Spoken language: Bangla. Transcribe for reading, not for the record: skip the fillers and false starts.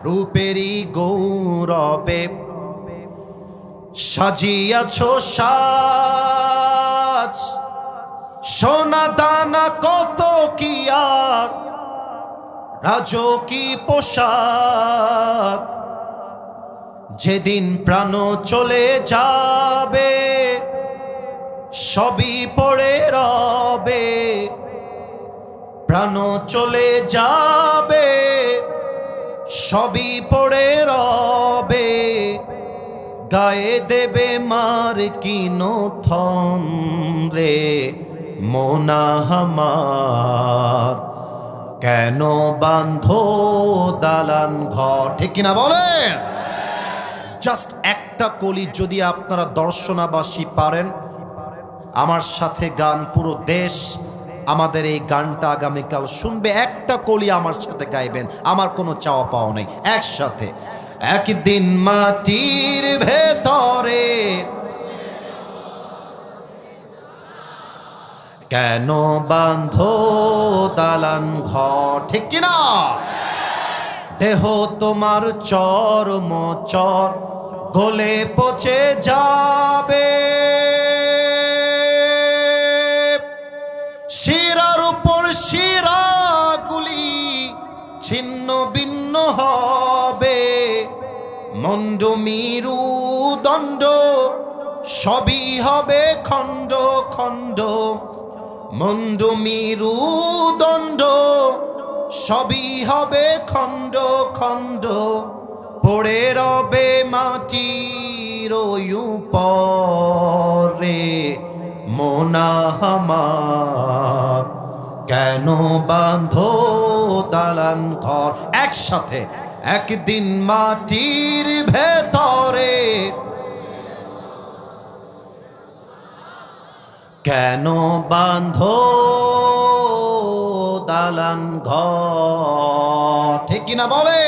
রূপেরই গৌরবে সাজিয়াছ সাজ, সোনা দানা কত কি আর রাজকী পোশাক। যেদিন প্রাণ চলে যাবে সবই পড়ে রবে, প্রাণ চলে যাবে সবই পড়ে রবে। গায়ে দেবে মার কিনো থন রে মোনা আমার, কেন বাঁধো দালান ঘর? ঠিক কিনা বলেন? জাস্ট একটা কলি যদি আপনারা দর্শনাবাসী পারেন, আমার সাথে গান, পুরো দেশ আমাদের এই গানটা আগামীকাল শুনবে, একটা কলি আমার সাথে গাইবেন, আমার কোনো চাওয়া পাওয়া নেই। একসাথে একদিন মাটির ভেতরে কেন বাঁধো দালান ঘর? ঠিক কিনা? দেহ তোমার চরম চর গলে পচে যাবে, শিরার উপর শিরাগুলি ছিন্ন ভিন্ন হবে। মন্ড মিরু দণ্ড সবই হবে খণ্ড খণ্ড, মন্ড মিরু দণ্ড সবই হবে খণ্ড খণ্ড। পড়ে রবে মাটির উপরে মোনা আমার, কেন বাঁধো দালান ঘর? একসাথে একদিন মাটির ভেতরে কেন বাঁধো দালান ঘর? ঠিক কিনা বলে?